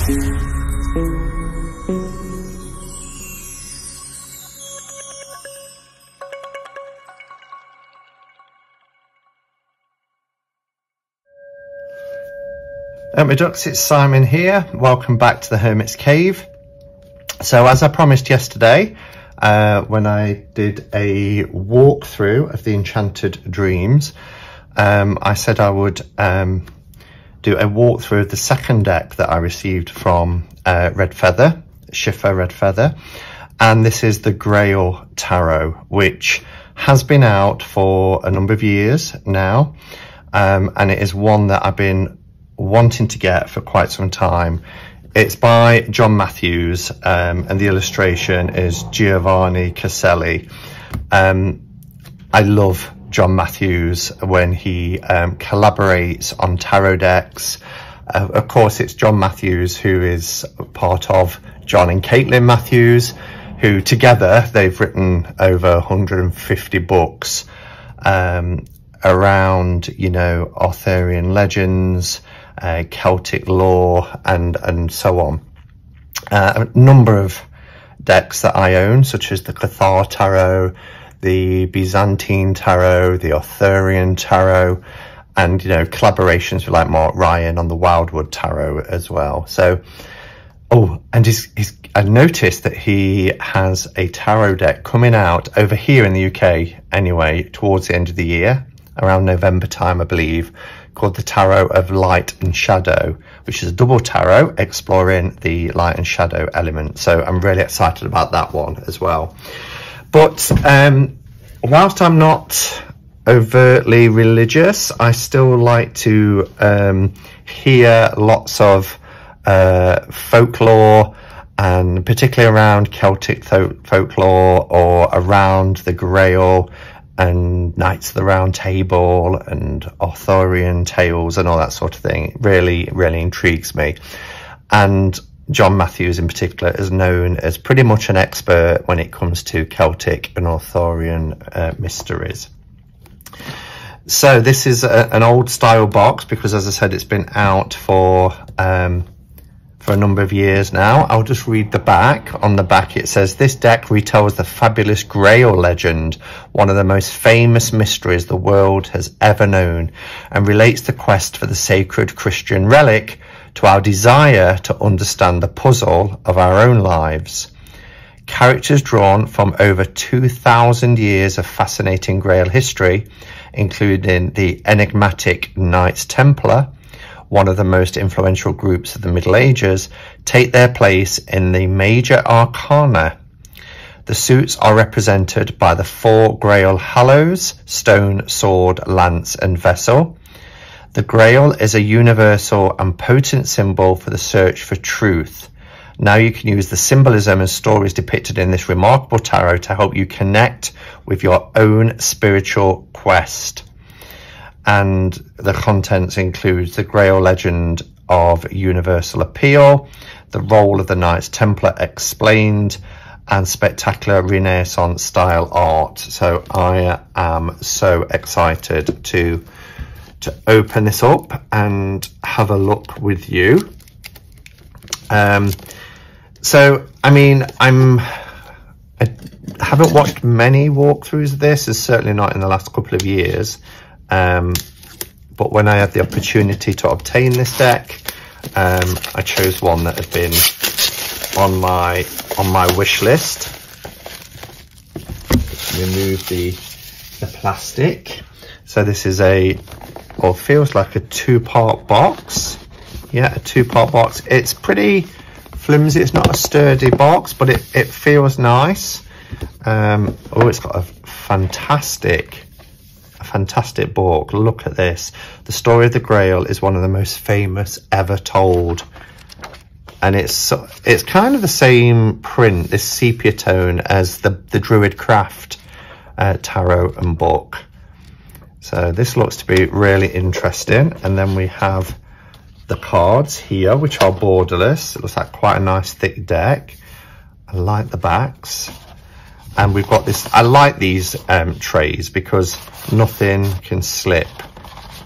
My ducks, it's Simon here. Welcome back to the Hermit's Cave. So as I promised yesterday, when I did a walkthrough of the Enchanted Dreams, I said I would do a walkthrough of the second deck that I received from Red Feather, Schiffer Red Feather. And this is the Grail Tarot, which has been out for a number of years now. And it is one that I've been wanting to get for quite some time. It's by John Matthews, and the illustration is Giovanni Caselli. I love John Matthews when he collaborates on tarot decks. Of course, it's John Matthews who is part of John and Caitlin Matthews, who together they've written over 150 books around, you know, Arthurian legends, Celtic lore, and so on. A number of decks that I own, such as the Cathar Tarot, the Byzantine Tarot, the Arthurian Tarot, and, you know, collaborations with like Mark Ryan on the Wildwood Tarot as well. So, oh, and I noticed that he has a tarot deck coming out over here in the UK anyway, towards the end of the year, around November time, I believe, called the Tarot of Light and Shadow, which is a double tarot exploring the light and shadow element. So I'm really excited about that one as well. But whilst I'm not overtly religious, I still like to hear lots of folklore, and particularly around Celtic folklore or around the Grail and Knights of the Round Table and Arthurian tales and all that sort of thing. It really, really intrigues me. And John Matthews in particular is known as pretty much an expert when it comes to Celtic and Arthurian mysteries. So this is an old style box because, as I said, it's been out for a number of years now. I'll just read the back. On the back it says, "This deck retells the fabulous Grail legend, one of the most famous mysteries the world has ever known, and relates the quest for the sacred Christian relic to our desire to understand the puzzle of our own lives. Characters drawn from over 2,000 years of fascinating Grail history, including the enigmatic Knights Templar, one of the most influential groups of the Middle Ages, take their place in the major arcana. The suits are represented by the 4 Grail Hallows: stone, sword, lance, and vessel. The Grail is a universal and potent symbol for the search for truth. Now you can use the symbolism and stories depicted in this remarkable tarot to help you connect with your own spiritual quest." And the contents include the Grail legend of universal appeal, the role of the Knights Templar explained, and spectacular Renaissance style art. So I am so excited to open this up and have a look with you. So I mean, I haven't watched many walkthroughs of this, is certainly not in the last couple of years. But when I had the opportunity to obtain this deck, I chose one that had been on my wish list. Remove the plastic. So this is feels like a 2-part box. Yeah, a 2-part box. It's pretty flimsy. It's not a sturdy box, but it feels nice. Oh, it's got a fantastic book. Look at this. The story of the Grail is one of the most famous ever told, and it's kind of the same print, this sepia tone, as the Druid Craft tarot and book. So this looks to be really interesting. And then we have the cards here, which are borderless. It looks like quite a nice thick deck. I like the backs. And we've got this, I like these trays because nothing can slip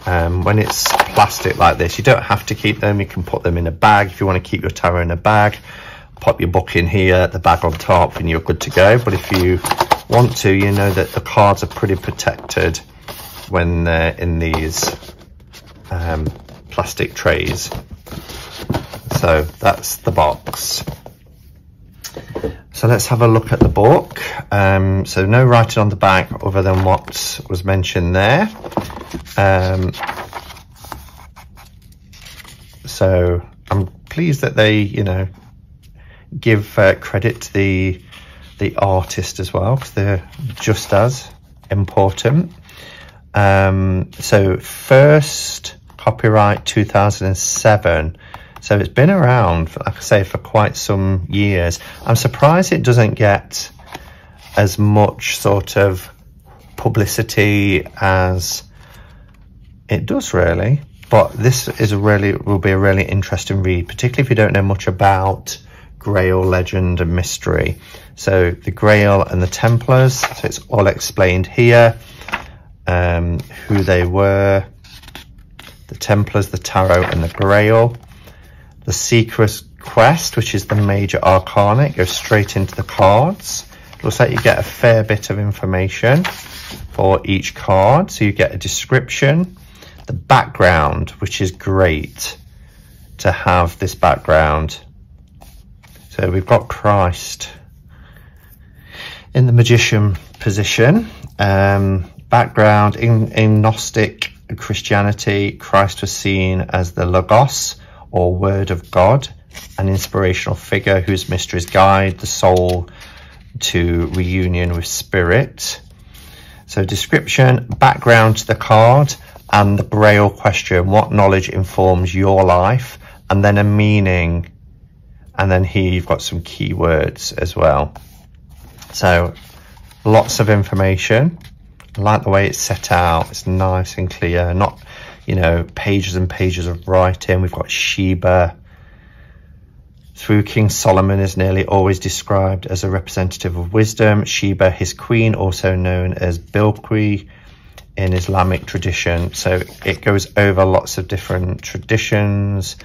When it's plastic like this, you don't have to keep them. You can put them in a bag if you want to keep your tarot in a bag. Pop your book in here, the bag on top, and you're good to go. But if you want to, you know that the cards are pretty protected when they're in these plastic trays. So that's the box. So let's have a look at the book. So no writing on the back other than what was mentioned there. So I'm pleased that they, you know, give credit to the artist as well, because they're just as important. So first copyright 2007. So it's been around, like I say, for quite some years. I'm surprised it doesn't get as much sort of publicity as it does, really. But this is will be a really interesting read, particularly if you don't know much about Grail legend and mystery. So the Grail and the Templars, so it's all explained here, who they were, the Templars, the Tarot and the Grail. The Secret Quest, which is the major arcana, it goes straight into the cards. Looks like you get a fair bit of information for each card. So you get a description, the background, which is great to have this background. So we've got Christ in the magician position. Background in Gnostic Christianity, Christ was seen as the Logos, or Word of God, an inspirational figure whose mysteries guide the soul to reunion with spirit. So description, background to the card, and the Grail question, what knowledge informs your life? And then a meaning, and then here you've got some keywords as well. So lots of information. I like the way it's set out. It's nice and clear, not, you know, pages and pages of writing. We've got Sheba. Through King Solomon is nearly always described as a representative of wisdom. Sheba, his queen, also known as Bilqui in Islamic tradition. So it goes over lots of different traditions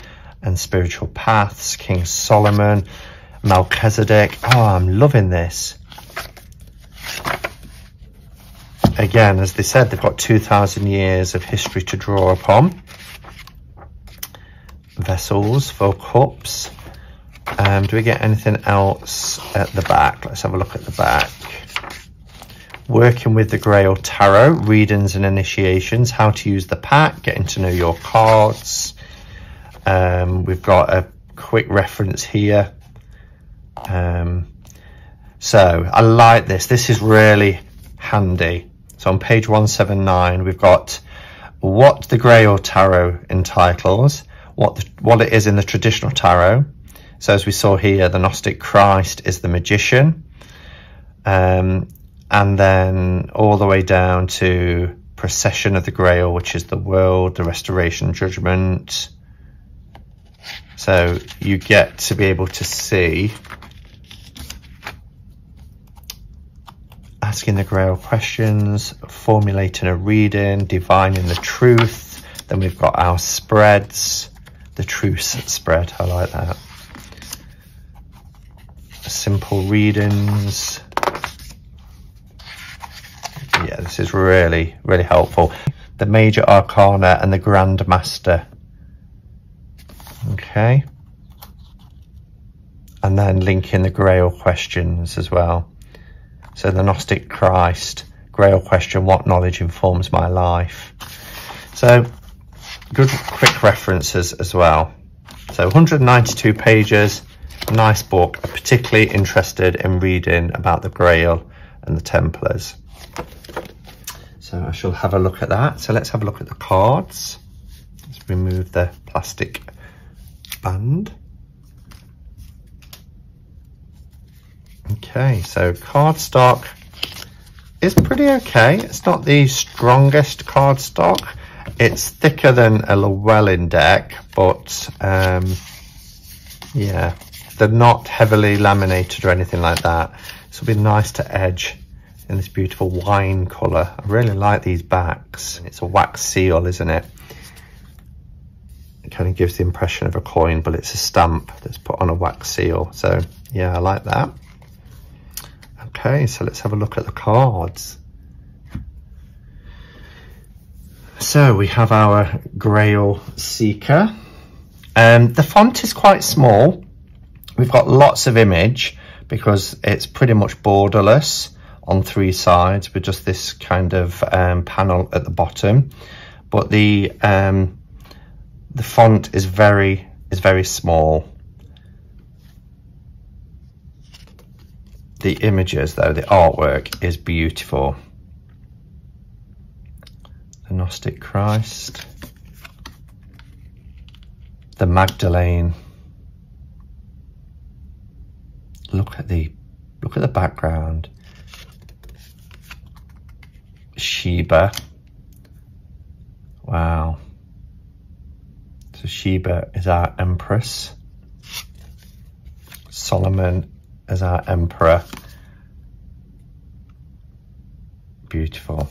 and spiritual paths. King Solomon, Melchizedek. Oh, I'm loving this. Again, as they said, they've got 2,000 years of history to draw upon. Vessels for cups. Do we get anything else at the back? Let's have a look at the back. Working with the Grail Tarot, readings and initiations, how to use the pack, getting to know your cards. We've got a quick reference here. So I like this. This is really handy. So on page 179, we've got what the Grail Tarot entitles, what it is in the traditional tarot. So as we saw here, the Gnostic Christ is the magician. And then all the way down to Procession of the Grail, which is the world, the restoration, judgment. So you get to be able to see asking the Grail questions, formulating a reading, divining the truth. Then we've got our spreads, the truth spread, I like that. Simple readings. Yeah, this is really, really helpful. The major arcana and the Grand Master. Okay. And then linking the Grail questions as well. So the Gnostic Christ, Grail question, what knowledge informs my life? So good quick references as well. So 192 pages, nice book. I'm particularly interested in reading about the Grail and the Templars. So I shall have a look at that. So let's have a look at the cards. Let's remove the plastic band. Okay, so cardstock is pretty okay. It's not the strongest cardstock. It's thicker than a Llewellyn deck, but yeah, they're not heavily laminated or anything like that. This will be nice to edge in this beautiful wine colour. I really like these backs. It's a wax seal, isn't it? It kind of gives the impression of a coin, but it's a stamp that's put on a wax seal. So yeah, I like that. Okay, so let's have a look at the cards. So we have our Grail Seeker. The font is quite small. We've got lots of image because it's pretty much borderless on 3 sides with just this kind of panel at the bottom. But the font is very small. The images though, the artwork is beautiful. The Gnostic Christ, the Magdalene. Look at the background. Sheba. Wow. So Sheba is our empress. Solomon is our emperor. Beautiful.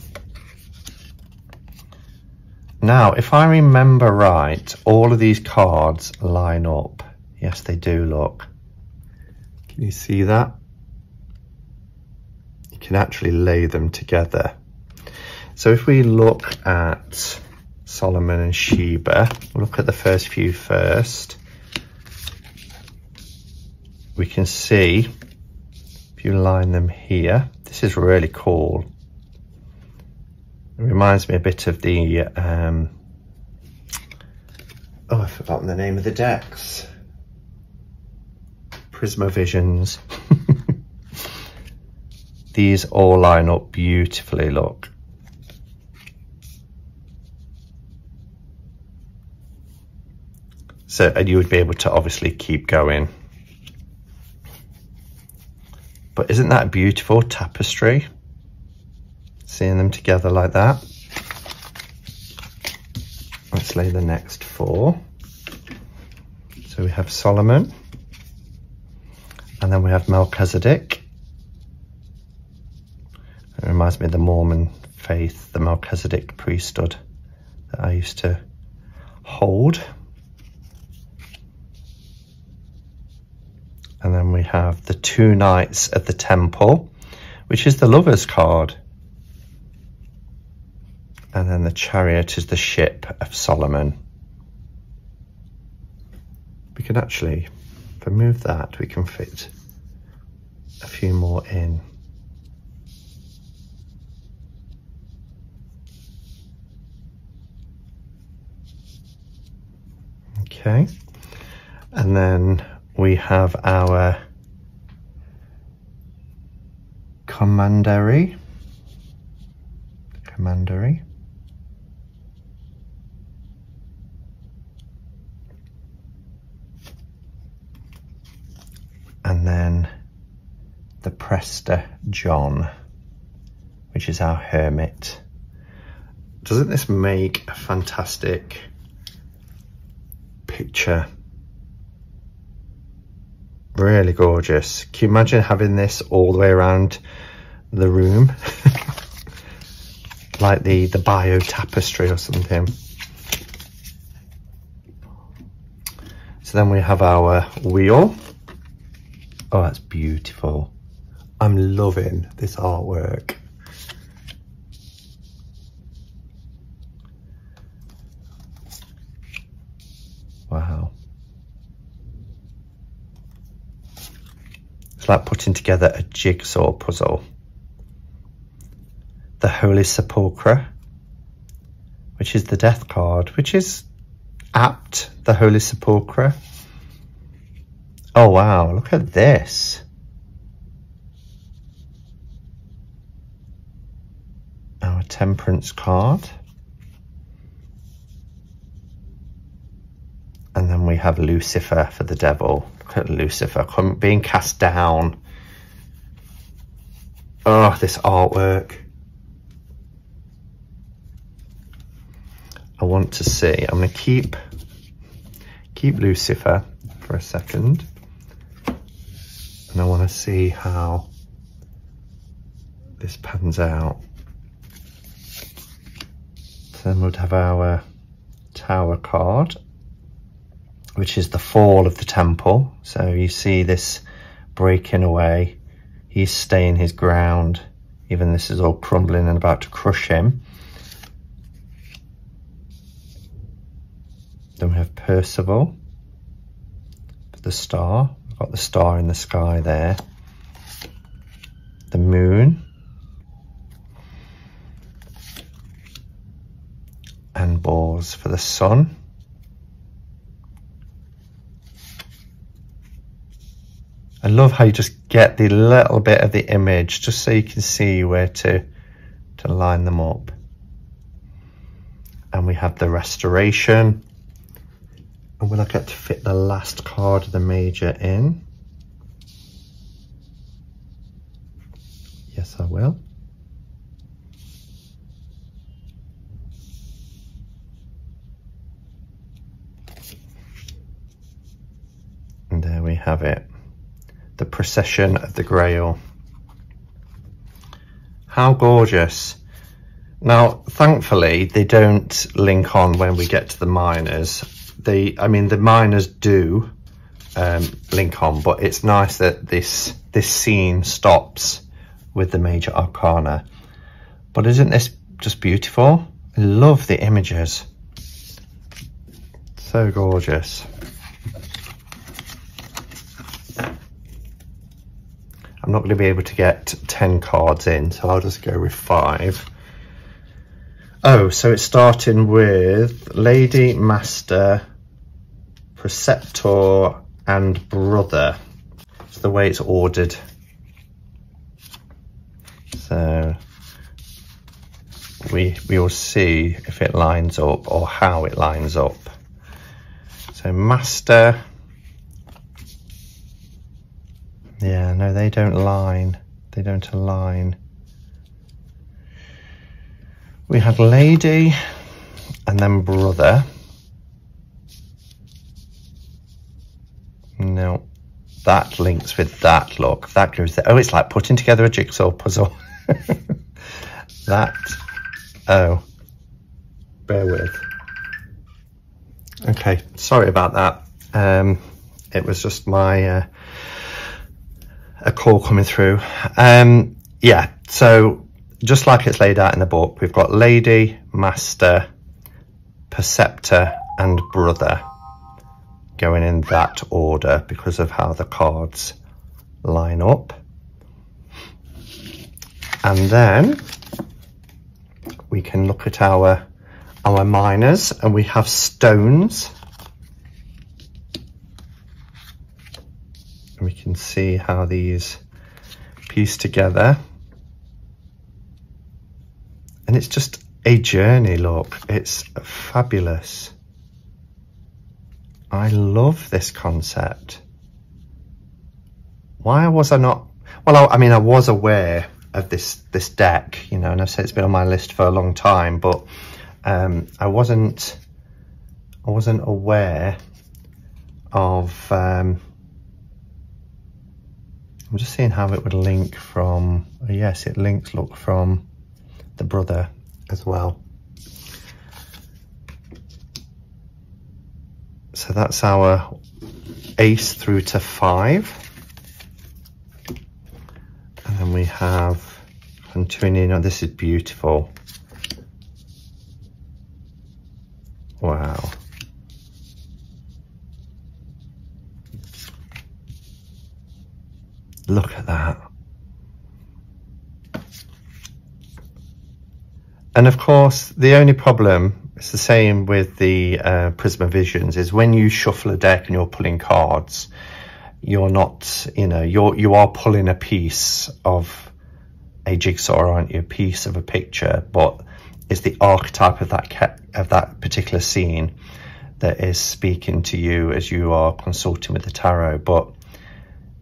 Now, if I remember right, all of these cards line up. Yes, they do, look. Can you see that? You can actually lay them together. So if we look at Solomon and Sheba, look at the first few first. We can see, if you line them here, this is really cool. It reminds me a bit of the, oh, I've forgotten the name of the decks. Prismavisions. These all line up beautifully, look. So, and you would be able to obviously keep going. But isn't that a beautiful tapestry? Seeing them together like that. Let's lay the next 4. So we have Solomon. And then we have Melchizedek. It reminds me of the Mormon faith, the Melchizedek priesthood that I used to hold. And then we have the 2 Knights of the Temple, which is the Lover's card. And then the Chariot is the ship of Solomon. We can actually, if I move that, we can fit a few more in. Okay. And then we have our Commandery. And then the Prester John, which is our Hermit. Doesn't this make a fantastic picture? Really gorgeous. Can you imagine having this all the way around the room? Like the bio tapestry or something. So then we have our wheel. Oh, that's beautiful. I'm loving this artwork. Wow. It's like putting together a jigsaw puzzle. The Holy Sepulchre, which is the death card, which is apt, the Holy Sepulchre. Oh wow, look at this. Our Temperance card. And then we have Lucifer for the devil. Look at Lucifer being cast down. Oh, this artwork. I want to see. I'm going to keep Lucifer for a second. And I want to see how this pans out. So then we'd have our Tower card, which is the fall of the temple. So you see this breaking away. He's staying his ground. Even this is all crumbling and about to crush him. Then we have Percival, the star. We've got the star in the sky there. The moon. And Bors for the sun. I love how you just get the little bit of the image just so you can see where to line them up. And we have the restoration. And will I get to fit the last card of the major in? Yes, I will. And there we have it. The procession of the Grail. How gorgeous. Now, thankfully, they don't link on when we get to the minors. I mean, the minors do link on, but it's nice that this scene stops with the major arcana. But isn't this just beautiful? I love the images. So gorgeous. I'm not going to be able to get 10 cards in, so I'll just go with 5. Oh, so it's starting with Lady, Master, Preceptor and Brother. It's the way it's ordered. So we will see if it lines up or how it lines up. So Master. Yeah, no, they don't line. They don't align. We have Lady and then Brother. No, that links with that, look. That goes there. Oh, it's like putting together a jigsaw puzzle. That, oh, bear with. Okay, sorry about that. It was just my... a call coming through. Yeah, so just like it's laid out in the book, we've got Lady, Master, Preceptor and Brother going in that order because of how the cards line up. And then we can look at our minors, and we have stones. And we can see how these piece together. And it's just a journey, look. It's fabulous. I love this concept. Why was I not... Well, I mean, I was aware of this deck, you know, and I've said it's been on my list for a long time, but I wasn't aware of... I'm just seeing how it would link from... Oh yes, it links, look, from the Brother as well. So that's our ace through to 5. And then we have continuing. Oh, this is beautiful. Wow. Look at that. And of course, the only problem, it's the same with the Prisma Visions, is when you shuffle a deck and you're pulling cards, you're not, you know, you are pulling a piece of a jigsaw, aren't you? A piece of a picture, but it's the archetype of that particular scene that is speaking to you as you are consulting with the tarot. But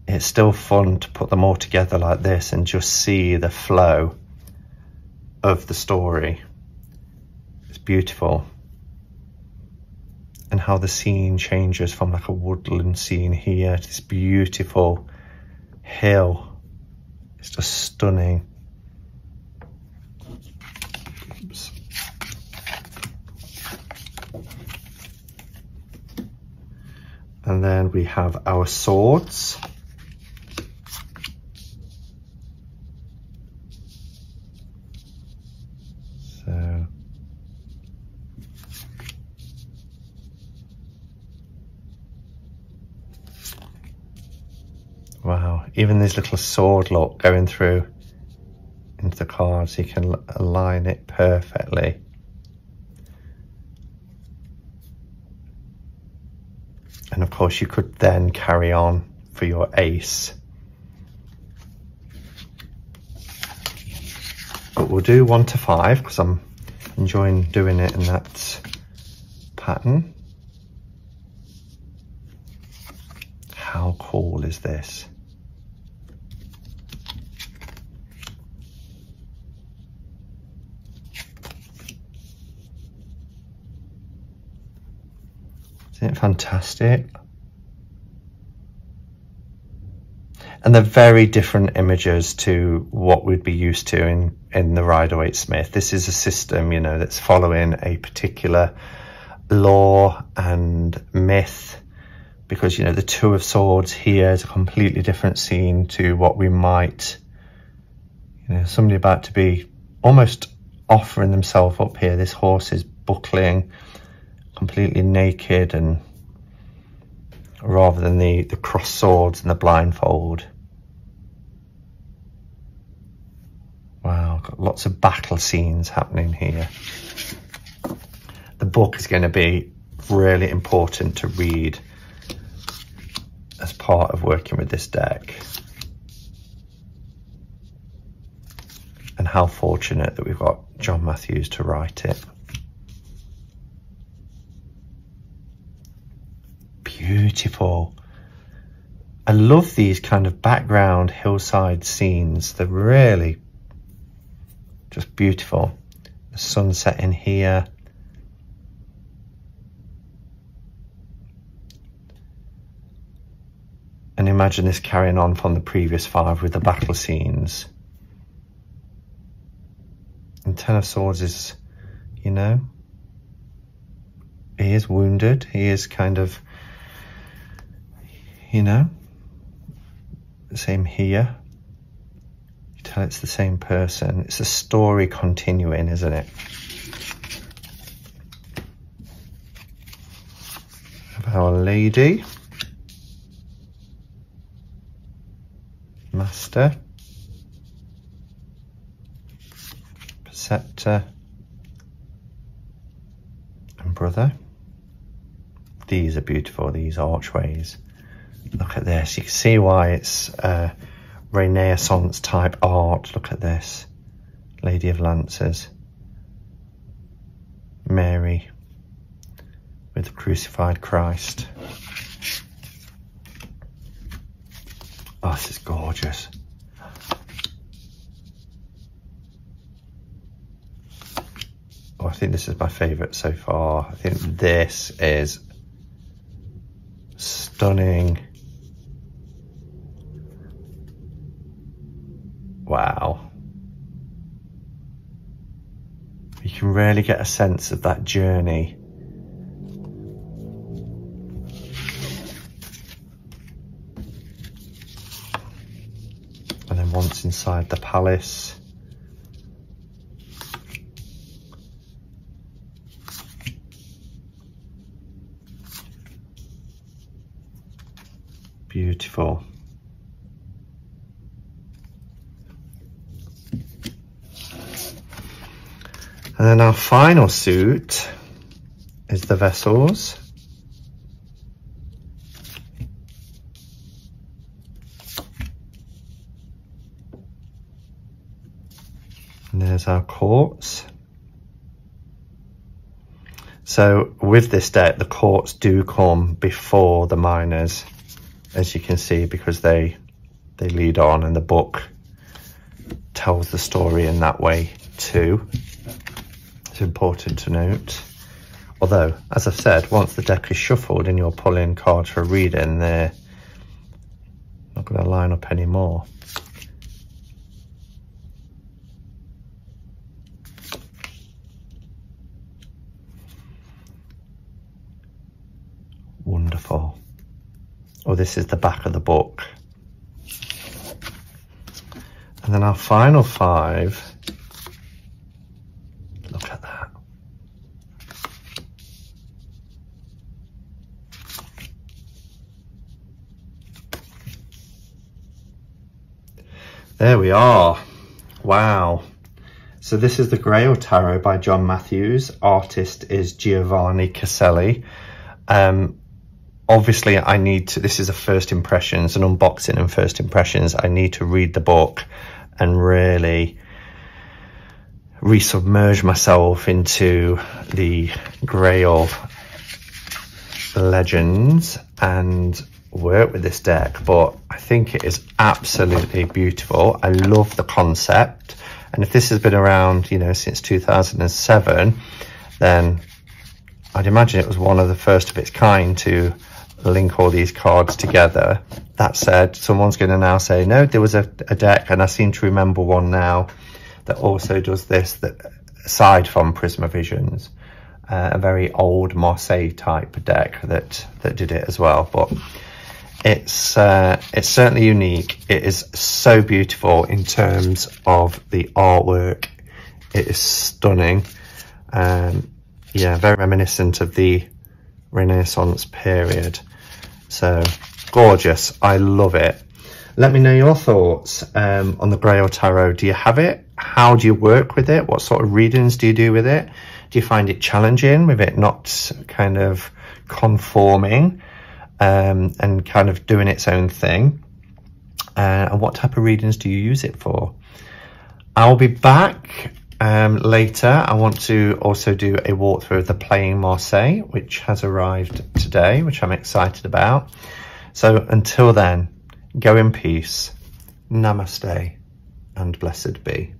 it's still fun to put them all together like this and just see the flow of the story. It's beautiful. And how the scene changes from like a woodland scene here to this beautiful hill. It's just stunning. And then we have our swords. So wow, even this little sword look going through into the cards, you can align it perfectly. And of course you could then carry on for your ace. But we'll do 1 to 5 because I'm enjoying doing it in that pattern. How cool is this? Isn't it fantastic? And they're very different images to what we'd be used to in the Rider-Waite-Smith. This is a system, you know, that's following a particular lore and myth, because, you know, the Two of Swords here is a completely different scene to what we might, you know, somebody about to be almost offering themselves up here. This horse is buckling, completely naked, and rather than the crossed swords and the blindfold. Wow, got lots of battle scenes happening here. The book is going to be really important to read as part of working with this deck. And how fortunate that we've got John Matthews to write it. Beautiful. I love these kind of background hillside scenes. They're really just beautiful. The sunset in here. And imagine this carrying on from the previous 5 with the battle scenes. And Ten of Swords is, you know, he is wounded. He is kind of, you know, the same here. You tell it's the same person. It's a story continuing, isn't it? Of Our Lady. Master. Preceptor. And Brother. These are beautiful, these archways. Look at this. You can see why it's Renaissance type art. Look at this. Lady of Lancers. Mary with the crucified Christ. Oh, this is gorgeous. Oh, I think this is my favourite so far. I think this is stunning. Wow. You can really get a sense of that journey. And then once inside the palace, beautiful. And then our final suit is the vessels. And there's our courts. So with this deck, the courts do come before the minors, as you can see, because they lead on, and the book tells the story in that way too. It's important to note. Although, as I've said, once the deck is shuffled and you're pulling cards for a reading, they're not going to line up anymore. Wonderful. or this is the back of the book. And then our final 5, look at that. There we are. Wow. So this is the Grail Tarot by John Matthews. Artist is Giovanni Caselli. Obviously I need to, this is a first impressions, an unboxing and first impressions. I need to read the book and really resubmerge myself into the Grail legends and work with this deck. But I think it is absolutely beautiful. I love the concept, and if this has been around, you know, since 2007, then I'd imagine it was one of the first of its kind to link all these cards together. That said, someone's going to now say, no, there was a deck, and I seem to remember one now that also does this, that aside from Prismavisions, a very old Marseille type deck that did it as well. But it's certainly unique. It is so beautiful in terms of the artwork. It is stunning. Yeah, very reminiscent of the Renaissance period. So gorgeous. I love it. Let me know your thoughts on the Grail Tarot. Do you have it? How do you work with it? What sort of readings do you do with it? Do you find it challenging with it not kind of conforming and kind of doing its own thing? And what type of readings do you use it for? I'll be back later. I want to also do a walkthrough of the Playing Marseille, which has arrived today, which I'm excited about. So until then, go in peace, namaste, and blessed be.